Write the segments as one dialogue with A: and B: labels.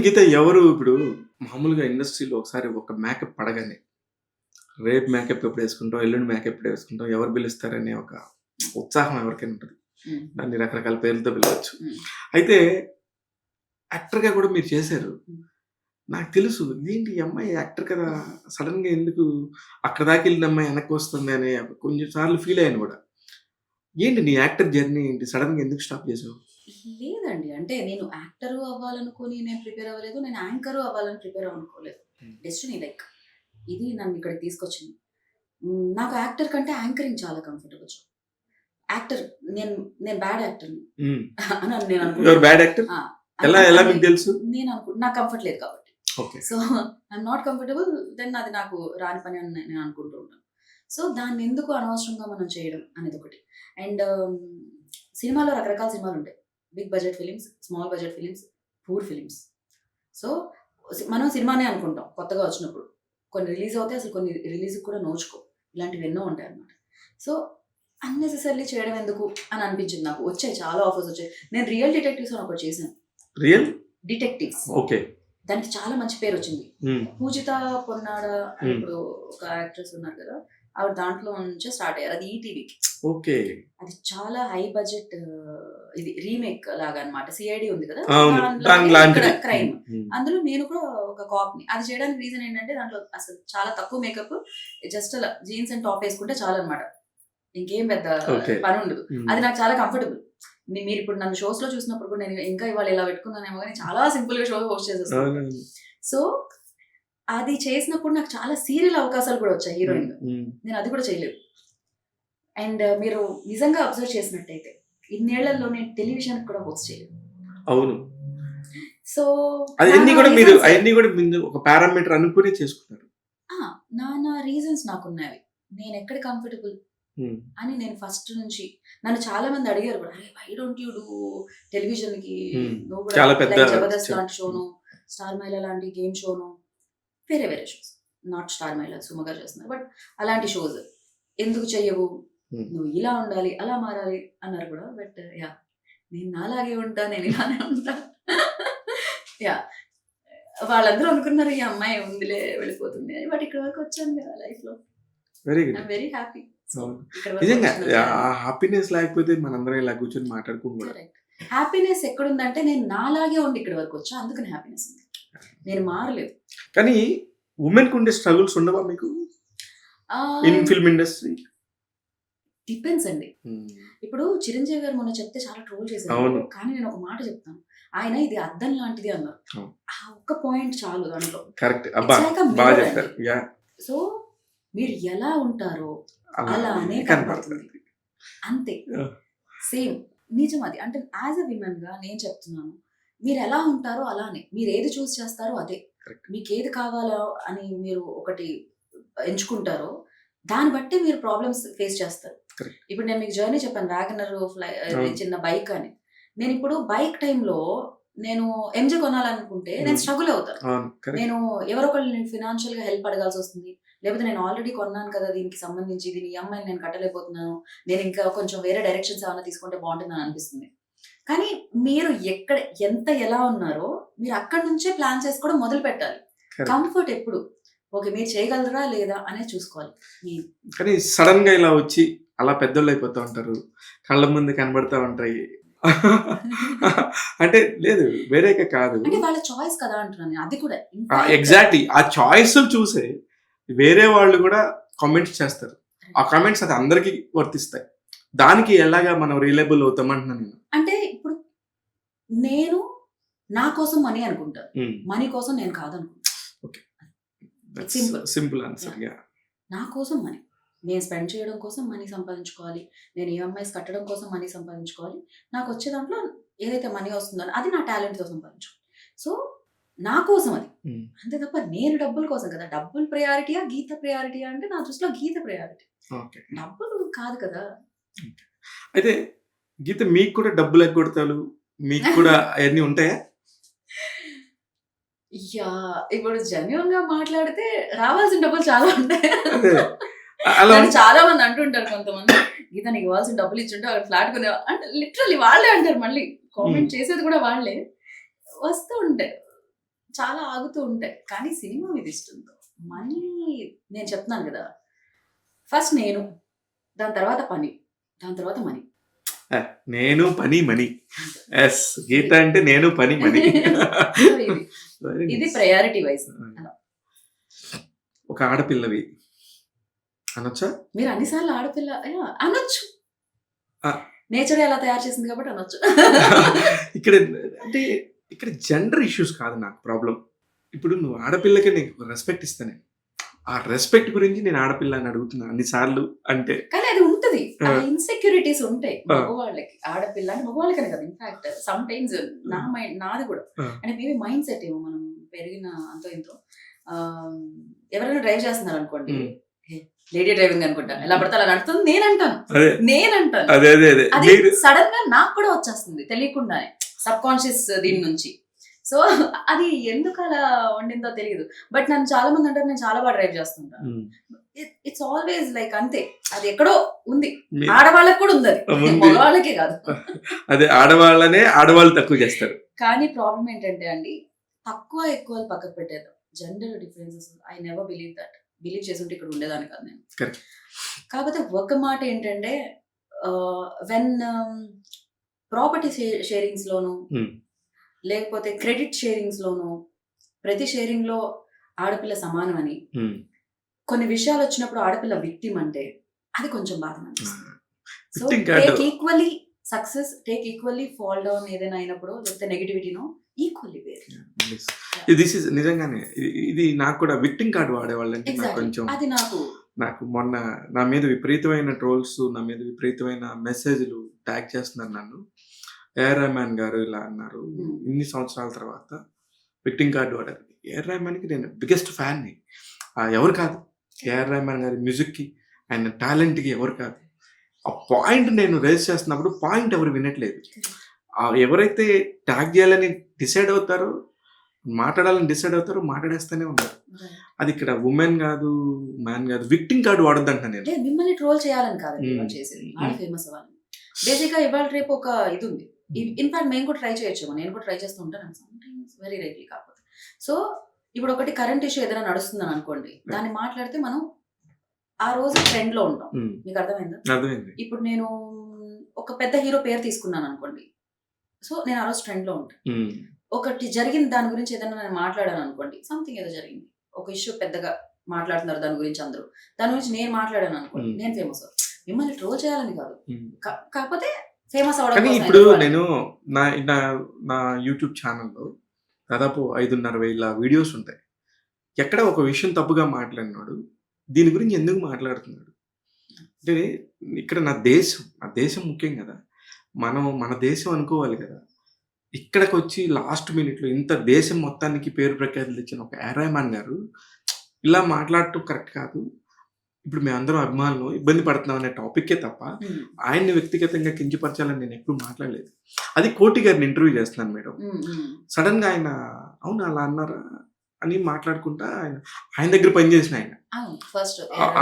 A: గీత ఎవరు ఇప్పుడు మామూలుగా ఇండస్ట్రీలో ఒకసారి ఒక మేకప్ పడగానే రేపు మేకప్ ఎప్పుడు వేసుకుంటాం, ఎల్లుండి మేకప్ ఎప్పుడు వేసుకుంటాం, ఎవరు పిలుస్తారనే ఒక ఉత్సాహం ఎవరికైనా ఉంటుంది.
B: ఉమ్,
A: దాన్ని రకరకాల పేర్లతో పిలవచ్చు.
B: ఉమ్,
A: అయితే యాక్టర్గా కూడా మీరు చేశారు.
B: ఉమ్.
A: నాకు తెలుసు ఏంటి ఈ అమ్మాయి యాక్టర్ కదా, సడన్ గా ఎందుకు అక్కడ దాకా వెళ్ళిన అమ్మాయి వెనక్కి వస్తుంది అని కొంచెం సార్లు ఫీల్ అయ్యాను కూడా. ఏంటి నీ యాక్టర్ జర్నీ ఏంటి, సడన్ గా ఎందుకు స్టాప్ చేసావు?
B: లేదండి, అంటే నేను యాక్టర్ అవ్వాలనుకుని నేను ప్రిపేర్ అవ్వలేదు, నేను యాంకర్ అవ్వాలని ప్రిపేర్ అవ్వనుకోలేదు. డెస్టినీ లైక్ ఇది నన్ను ఇక్కడికి తీసుకొచ్చింది. నాకు యాక్టర్ కంటే యాంకరింగ్ చాలా కంఫర్టబుల్. యాక్టర్ నేను నేను బ్యాడ్ యాక్టర్ అని నేను
A: యువర్ బ్యాడ్ యాక్టర్ ఎలా ఎలా మీకు తెలుసు?
B: నేను నాకు కంఫర్ట్ లేదు కాబట్టి.
A: Okay.
B: So I'm not comfortable, then అది నాకు రాని పని అని నేను అనుకుంటూ ఉంటాను. సో దాన్ని ఎందుకు అనవసరంగా మనం చేయడం అనేది ఒకటి. అండ్ సినిమాలో రకరకాల సినిమాలు ఉంటాయి. Big budget films, small budget films, poor films. So మనం సినిమానే అనుకుంటాం కొత్తగా వచ్చినప్పుడు. కొన్ని రిలీజ్ అవుతాయి, అసలు కొన్ని రిలీజ్కి కూడా నోచుకో. ఇలాంటివి ఎన్నో ఉంటాయి అన్నమాట. సో అన్నెసెసరీ చేయడం ఎందుకు అని అనిపించింది నాకు. వచ్చాయి చాలా ఆఫర్స్ వచ్చాయి. నేను రియల్ డిటెక్టివ్స్ అని ఒకటి చేశాను.
A: Real
B: detectives,
A: okay.
B: దానికి చాలా మంచి పేరు వచ్చింది. పూజిత పొన్నాడ అని ఇప్పుడు ఒక యాక్ట్రెస్ ఉన్నారు కదా, ఆవిడ దాంట్లో నుంచే స్టార్ట్ అయ్యారు. అది ఈటీవీకి.
A: ఓకే.
B: అది చాలా హై బడ్జెట్, ఇది రీమేక్ లాగా అన్నమాట. సిఐడి ఉంది కదా, క్రైమ్. అందులో నేను కూడా ఒక కాప్ ని. అది చేయడానికి రీజన్ ఏంటంటే దాంట్లో అసలు చాలా తక్కువ మేకప్, జస్ట్ అలా జీన్స్ అండ్ టాప్ వేసుకుంటే చాలా అనమాట. ఇంకేం పెద్ద పని ఉండదు. అది నాకు చాలా కంఫర్టబుల్. మీరు ఇప్పుడు నన్ను షోస్ లో చూసినప్పుడు కూడా నేను ఇంకా ఇవాళ ఇలా పెట్టుకున్నానేమో కానీ చాలా సింపుల్ గా షో హోస్ట్ చేసేస్తాను. సో అది చేసినప్పుడు నాకు చాలా సీరియల్ అవకాశాలు కూడా వచ్చాయి హీరోయిన్. నేను అది కూడా చేయలేదు. అండ్ మీరు నిజంగా అబ్జర్వ్ చేసినట్టయితే ఇన్నేళ్లలో నేను టెలివిజన్ కూడా హోస్ట్ చేయలేదు.
A: అవును.
B: సో
A: అవన్నీ కూడా మీరు ఒక పారామీటర్ అనుకుని చేసుకున్నారు.
B: నా రీజన్స్ నాకున్నాయి. నేను ఎక్కడ కంఫర్టబుల్ అని నేను ఫస్ట్ నుంచి, నన్ను చాలా మంది అడిగారు కూడా, అరే why don't you do television కి, నువ్వు కూడా జబర్దస్త్ లాంటి షోను, స్టార్ మహిళ లాంటి గేమ్ షోను, వేరే వేరే షోస్, నాట్ స్టార్ మహిళ సుమగారు చేస్తున్నారు, బట్ అలాంటి షోస్ ఎందుకు చెయ్యవు, నువ్వు ఇలా ఉండాలి అలా మారాలి అన్నారు కూడా. బట్ యా, నేను నాలాగే ఉంటా, నేను ఇలానే ఉంటా. యా, వాళ్ళందరూ అనుకున్నారు ఈ అమ్మాయి ఉందిలే వెళ్ళిపోతుంది అని. బట్ ఇక్కడ వరకు వచ్చాను కదా లైఫ్ లో.
A: Very good,
B: I'm very happy.
A: నిజంగా హ్యాపీనెస్ లేకపోతే మనందరం ఇలా కూర్చొని మాట్లాడుకుంటున్నాం.
B: హ్యాపీనెస్ ఎక్కడుందంటే నేను నాలాగే ఉండి ఇక్కడ వరకు వచ్చా, అందుకని హ్యాపీనెస్ ఉంది. నేను మారలేదు.
A: కానీ ఉమెన్ కు ఉండే స్ట్రగుల్స్ ఉండవా మీకు ఇన్ ఫిల్మ్ ఇండస్ట్రీ?
B: డిపెండ్స్ అండి. ఇప్పుడు చిరంజీవి గారు మొన్న చెప్తే చాలా ట్రోల్ చేశారు, కానీ నేను ఒక మాట చెప్తాను. ఆయన ఇది అద్దం లాంటిది అన్నారు. ఆ ఒక్క పాయింట్ చాలు దాంట్లో.
A: కరెక్ట్.
B: సో మీరు ఎలా ఉంటారో అలానే కనబడుతుంది, అంతే. సేమ్ నిజం అది. అంటే యాజ్ ఎ విమెన్ గా నేను చెప్తున్నాను, మీరు ఎలా ఉంటారో అలానే, మీరు ఏది చూస్ చేస్తారో అదే. మీకు ఏది కావాలో అని మీరు ఒకటి ఎంచుకుంటారో దాన్ని బట్టి మీరు ప్రాబ్లమ్స్ ఫేస్ చేస్తారు. ఇప్పుడు నేను మీకు జర్నీ చెప్పాను, వ్యాగనర్ చిన్న బైక్ అని. నేను ఇప్పుడు బైక్ టైంలో నేను ఎంజీ కొనాలనుకుంటే నేను స్ట్రగుల్ అవుతాను. నేను ఎవరొకళ్ళు ఫినాన్షియల్ గా హెల్ప్ అడగాల్సి వస్తుంది, లేకపోతే నేను ఆల్రెడీ కొన్నాను కదా దీనికి సంబంధించి, దీని ఈఎంఐ నేను కట్టలేకపోతున్నాను, నేను ఇంకా కొంచెం వేరే డైరెక్షన్స్ ఏమైనా తీసుకుంటే బాగుంటుందని అనిపిస్తుంది. కానీ మీరు ఎక్కడ ఎంత ఎలా ఉన్నారో మీరు అక్కడి నుంచే ప్లాన్ చేసుకోవడం మొదలు పెట్టాలి. కంఫర్ట్ ఎప్పుడు ఓకే మీరు చేయగలరా లేదా అనేది చూసుకోవాలి.
A: కానీ సడన్ గా ఇలా వచ్చి అలా పెద్దోళ్ళు అయిపోతూ ఉంటారు, కళ్ళ ముందు కనబడతా ఉంటాయి. అంటే లేదు వేరేగా కాదు,
B: అంటే వాళ్ళ చాయిస్ కదా అంటున్నాను. అది కూడా
A: ఎగ్జాక్ట్లీ ఆ చాయిస్ చూసే వేరే వాళ్ళు కూడా కామెంట్స్ చేస్తారు. ఆ కామెంట్స్ అది అందరికి వర్తిస్తాయి. దానికి ఎలాగా మనం రిలేబుల్ అవుతాం అంటున్నాను నేను.
B: అంటే ఇప్పుడు నేను నా కోసం మనీ అనుకుంటాను, మనీ కోసం నేను కాదనుకుంటాను.
A: Simple answer.
B: నా కోసం మనీ, నేను స్పెండ్ చేయడం కోసం మనీ సంపాదించుకోవాలి, నేను ఈఎంఐస్ కట్టడం కోసం మనీ సంపాదించుకోవాలి, నాకు వచ్చే దాంట్లో ఏదైతే మనీ వస్తుందో అది నా టాలెంట్తో సంపాదించుకోవాలి. సో నా కోసం అది, అంతే తప్ప నేను డబ్బుల కోసం కదా. డబ్బులు ప్రయారిటీయా గీత ప్రయారిటీయా అంటే నా దృష్టిలో గీత ప్రయారిటీ, డబ్బులు కాదు కదా.
A: అయితే గీత మీకు కూడా డబ్బులు ఎగ్గొడతారు, మీకు కూడా అవన్నీ ఉంటాయా?
B: యా, ఇప్పుడు జెన్యూన్ గా మాట్లాడితే రావాల్సిన డబ్బులు చాలా ఉంటాయి. చాలా మంది అంటుంటారు, కొంతమంది గీత నీకు ఇవ్వాల్సిన డబ్బులు ఇచ్చుంటే అక్కడ ఫ్లాట్ కొనే, అంటే లిటరల్లీ వాళ్ళే అంటారు, మళ్ళీ కామెంట్ చేసేది కూడా వాళ్ళే. వస్తూ ఉంటాయి చాలా ఆగుతూ ఉంటాయి. కానీ సినిమా మీద ఇష్టంతో మనీ నేను చెప్తున్నాను కదా, ఫస్ట్ నేను, దాని తర్వాత పని, దాని తర్వాత మనీ.
A: నేను పని మనీ. ఎస్, గీత అంటే నేను పని మనీ.
B: ఇది ప్రయారిటీ వైజ్.
A: ఒక ఆడపిల్లవి అనొచ్చా?
B: మీరు అన్నిసార్లు ఆడపిల్ల అనొచ్చు,
A: ఆ.
B: నేచర్ ఎలా తయారు చేసింది కాబట్టి అనొచ్చు.
A: ఇక్కడ అంటే ఇక్కడ జెండర్ ఇష్యూస్ కాదు నాకు ప్రాబ్లం. ఇప్పుడు నువ్వు ఆడపిల్లకి నీకు రెస్పెక్ట్ ఇస్తానే, ఆ రెస్పెక్ట్ గురించి నేను ఆడపిల్ల అని అడుగుతున్నా అన్నిసార్లు. అంటే
B: కానీ అది ఉంటది, ఇన్సెక్యూరిటీస్ ఉంటాయి మగవాళ్ళకి. ఆడపిల్ల అంటే మగవాళ్ళకనే కదా, ఇన్ఫాక్ట్ సమ్ టైమ్స్ నా మైండ్, నాది కూడా అంటే మేబీ మైండ్ సెట్ ఏమో, మనం పెరిగిన అంతో ఇంతో. ఎవరైనా డ్రైవ్ చేస్తున్నారు అనుకోండి, లేడీ డ్రైవింగ్ అనుకుంటా, ఎలా పడితే అలా నడుతుంది నేనంటాను. అది సడన్ గా నాకు కూడా వచ్చేస్తుంది తెలియకుండానే, సబ్ కాన్షియస్ దీని నుంచి. సో అది ఎందుకు అలా ఉండిందో తెలియదు. బట్ నన్ను చాలా మంది అంటారు నేను చాలా బాగా డ్రైవ్ చేస్తుంటాను. ఇట్స్ ఆల్వేస్ లైక్ అంతే, అది ఎక్కడో ఉంది. ఆడవాళ్ళకి కూడా ఉంది, అది మగవాళ్ళకే కాదు.
A: అదే ఆడవాళ్ళనే ఆడవాళ్ళు తక్కువ చేస్తారు.
B: కానీ ప్రాబ్లం ఏంటంటే అండి, తక్కువ ఎక్కువ పక్కకు పెట్టేది gender differences. I never believe that. Believe చేస్తుంటే ఇక్కడ ఉండేదాన్ని కాదు నేను. కాకపోతే ఒక మాట ఏంటంటే, వెన్ ప్రాపర్టీ షేరింగ్స్ లోను లేకపోతే క్రెడిట్ షేరింగ్స్ లోను, ప్రతి షేరింగ్ లో ఆడపిల్ల సమానం అని, కొన్ని విషయాలు వచ్చినప్పుడు ఆడపిల్ల విక్టిమ్ అంటే అది కొంచెం బాధ అనిపిస్తుంది. So take equally success, take equally fall down ఏదైనా అయినప్పుడు, లేకపోతే నెగిటివిటీనో ఈక్వల్లీ వేరు.
A: దిస్ ఇస్ నిజంగానే ఇది నాకు కూడా విక్టిమ్ కార్డ్ వాడేవాళ్ళంటే కొంచెం
B: అది
A: నాకు మొన్న నా మీద విపరీతమైన ట్రోల్స్, నా మీద విపరీతమైన మెసేజ్లు ట్యాగ్ చేస్తున్నారు నన్ను. ఏఆర్ రెహమాన్ గారు ఇలా అన్నారు, ఇన్ని సంవత్సరాల తర్వాత విక్టిమ్ కార్డు వాడారు. ఏఆర్ రెహమాన్కి నేను బిగ్గెస్ట్ ఫ్యాన్ని. ఎవరు కాదు, ఏఆర్ రెహమాన్ గారి మ్యూజిక్కి, ఆయన టాలెంట్కి ఎవరు కాదు. ఆ పాయింట్ నేను రేజ్ చేస్తున్నప్పుడు పాయింట్ ఎవరు వినట్లేదు. ఎవరైతే ట్యాగ్ చేయాలని డిసైడ్ అవుతారో, మాట్లాడాలని డిసైడ్ అవుతారో మాట్లాడేస్తూనే ఉన్నారు. అది ఇక్కడ ఉమెన్ కాదు, మ్యాన్ కాదు, విక్టిమ్ కార్డు వాడద్దు అంట. నేను
B: మిమ్మల్ని ట్రోల్ చేయాలని కాదు చేసేది, ఫేమస్ అవ్వాలి. బేసిక్గా ఇవాళ రేపు ఒక ఇది ఉంది. ఇన్ఫాక్ట్ మేము కూడా ట్రై చేయొచ్చు, నేను కూడా ట్రై చేస్తూ ఉంటాను సమ్టైమ్స్, వెరీ రేర్లీ కాకపోతే. సో ఇప్పుడు ఒకటి కరెంట్ ఇష్యూ ఏదైనా నడుస్తుందని అనుకోండి, దాన్ని మాట్లాడితే మనం ఆ రోజు ట్రెండ్ లో ఉంటాం. మీకు అర్థమైందా? ఇప్పుడు నేను ఒక పెద్ద హీరో పేరు తీసుకున్నాను అనుకోండి, సో నేను ఆ రోజు ట్రెండ్ లో ఉంటాను. ఒకటి జరిగింది దాని గురించి ఏదైనా నేను మాట్లాడాను అనుకోండి, సంథింగ్ ఏదో జరిగింది, ఒక ఇష్యూ పెద్దగా మాట్లాడుతున్నారు దాని గురించి అందరూ, దాని గురించి నేను మాట్లాడాను అనుకోండి, నేను ఫేమస్ అవుతాను. మిమ్మల్ని ట్రోల్ చేయాలని కాదు, కాకపోతే ఫేమస్ అవ్వడం.
A: ఇప్పుడు నేను నా యూట్యూబ్ ఛానల్లో దాదాపు 5,500 వీడియోస్ ఉంటాయి. ఎక్కడ ఒక విషయం తప్పుగా మాట్లాడినాడు, దీని గురించి ఎందుకు మాట్లాడుతున్నాడు అంటే, ఇక్కడ నా దేశం ముఖ్యం కదా, మన దేశం అనుకోవాలి కదా. ఇక్కడికి వచ్చి లాస్ట్ మినిట్లో ఇంత దేశం మొత్తానికి పేరు ప్రఖ్యాతులు ఇచ్చిన ఒక ఏఆర్ రెహమాన్ గారు ఇలా మాట్లాడటం కరెక్ట్ కాదు. ఇప్పుడు మేమందరం అభిమానులు ఇబ్బంది పడుతున్నాం అనే టాపిక్కే తప్ప ఆయన్ని వ్యక్తిగతంగా కించపరచాలని నేను ఎప్పుడు మాట్లాడలేదు. అది కోటి గారిని ఇంటర్వ్యూ చేస్తున్నాను మేడం, సడన్ గా ఆయన అవును అలా అన్నారా అని మాట్లాడుకుంటా, ఆయన దగ్గర పనిచేసిన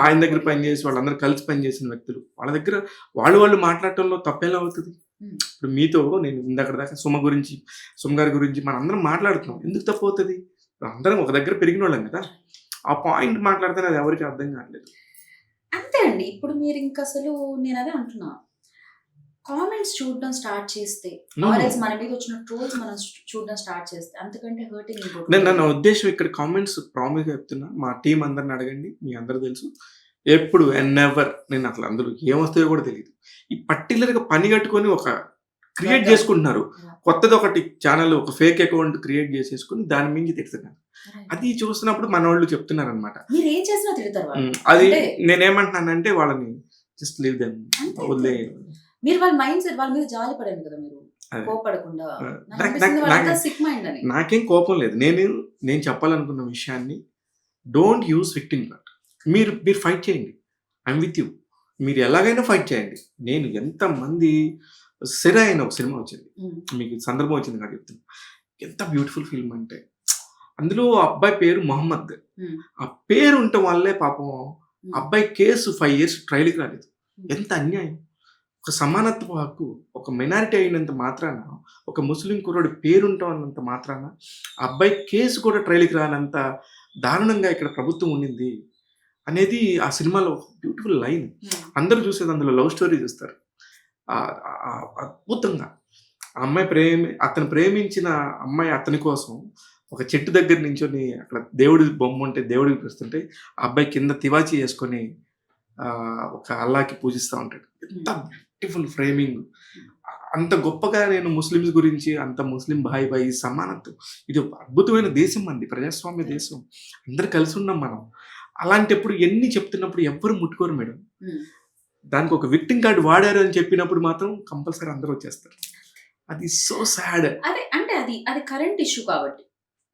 A: ఆయన దగ్గర పనిచేసి వాళ్ళందరూ కలిసి పనిచేసిన వ్యక్తులు, వాళ్ళ దగ్గర వాళ్ళు మాట్లాడటంలో తప్పేలా అవుతుంది. ఇప్పుడు మీతో నేను ఇందాక దాకా సుమ గారి గురించి మనందరం మాట్లాడుతున్నాం, ఎందుకు తప్పు అవుతుంది? అందరం ఒక దగ్గర పెరిగిన వాళ్ళం కదా. ఆ పాయింట్ మాట్లాడితే అది ఎవరికి అర్థం కావట్లేదు.
B: అంతే అండి. ఇప్పుడు మీరు ఇంకా అసలు నేను అదే అంటున్నా, కామెంట్స్ చూడడం స్టార్ట్ చేస్తే, మన మీద వచ్చిన ట్రోల్స్ మనం చూడడం స్టార్ట్ చేస్తే అంతకంటే హర్టింగ్.
A: నా ఉద్దేశం ఇక్కడ కామెంట్స్ ప్రామిస్ చెప్తున్నా, మా టీం అందరిని అడగండి, మీ అందరూ తెలుసు, ఎప్పుడు నెవర్ నేను అసలు అందరూ ఏమొస్తాయో కూడా తెలియదు. ఈ పర్టికులర్గా పని కట్టుకొని ఒక క్రియేట్ చేసుకుంటున్నారు, కొత్తది ఒకటి ఛానల్, ఒక ఫేక్ అకౌంట్ క్రియేట్ చేసేసుకుని దాని మించి తిడుతున్నారు. అది చూసినప్పుడు మన వాళ్ళు చెప్తున్నారు అనమాట, అది నేనేమంటున్నానంటే వాళ్ళని జస్ట్ లీవ్ దెమ్, వదిలే.
B: మీరు వాళ్ళ మైండ్ సెట్, వాళ్ళ మీద జాలి పడండి కదా, మీరు కోపడకుండా.
A: నాకేం కోపం లేదు, నేను చెప్పాలనుకున్న విషయాన్ని డోంట్ యూస్ విక్టిమ్ కార్డ్. మీరు ఫైట్ చేయండి, ఐఎమ్ విత్ యూ, మీరు ఎలాగైనా ఫైట్ చేయండి. నేను ఎంతమంది సిరా అయిన ఒక సినిమా వచ్చింది, మీకు సందర్భం వచ్చింది కాబట్టి చెప్తున్నా, ఎంత బ్యూటిఫుల్ ఫిల్మ్ అంటే, అందులో అబ్బాయి పేరు మొహమ్మద్. ఆ పేరు ఉండటం వల్లే పాపం అబ్బాయి కేసు 5 years ట్రయల్కి రాలేదు. ఎంత అన్యాయం. ఒక సమానత్వ హక్కు, ఒక మైనారిటీ అయినంత మాత్రాన, ఒక ముస్లిం కుర్రోడి పేరుంటాం అన్నంత మాత్రాన, ఆ అబ్బాయి కేస్ కూడా ట్రయల్‌కి రానంత దారుణంగా ఇక్కడ ప్రభుత్వం ఉండింది అనేది ఆ సినిమాలో బ్యూటిఫుల్ లైన్. అందరూ చూసేది అందులో లవ్ స్టోరీ చూస్తారు. అద్భుతంగా ఆ అమ్మాయి అతను ప్రేమించిన అమ్మాయి అతని కోసం ఒక చెట్టు దగ్గర నించొని అక్కడ దేవుడి బొమ్మ ఉంటే దేవుడికి చూస్తుంటే, ఆ అబ్బాయి కింద తివాచీ యేసుకొని ఒక అల్లాహకి పూజిస్తా ఉంటాడు. ఎంత బ్యూటిఫుల్ ఫ్రేమింగ్. అంత గొప్పగా నేను ముస్లిమ్స్ గురించి, అంత ముస్లిం భాయ్ భాయ్ సమానత్వం. ఇది ఒక అద్భుతమైన దేశం మనది. ప్రజాస్వామ్య దేశం. అందరూ కలిసి ఉన్నాం మనం. అలాంటప్పుడు ఎన్ని చెప్తున్నప్పుడు ఎవ్వరు ముట్టుకోరు మేడం. దానికి ఒక విక్టిమ్ కార్డ్ వాడారు అని చెప్పినప్పుడు మాత్రం కంపల్సరీ అందరూ వచ్చేస్తారు. అది సో సాడ్.
B: అదే అంటే అది కరెంట్ ఇష్యూ కాబట్టి,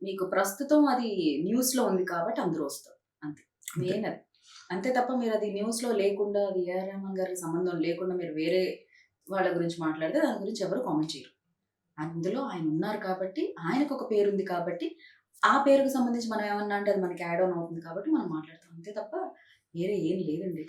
B: మీకు ప్రస్తుతం అది న్యూస్ లో ఉంది కాబట్టి అందరూ వస్తారు అంతే. మెయిన్ అది అంతే తప్ప మీరు అది న్యూస్ లో లేకుండా, అది ఏఆర్ రెహమాన్ గారికి సంబంధం లేకుండా మీరు వేరే వాళ్ళ గురించి మాట్లాడితే దాని గురించి ఎవరు కామెంట్ చేయరు. అందులో ఆయన ఉన్నారు కాబట్టి, ఆయనకు ఒక పేరు ఉంది కాబట్టి, ఆ పేరుకు సంబంధించి మనం ఏమన్నా అంటే అది మనకి యాడ్ ఆన్ అవుతుంది కాబట్టి మనం మాట్లాడతాం అంతే తప్ప వేరే ఏం లేదండి.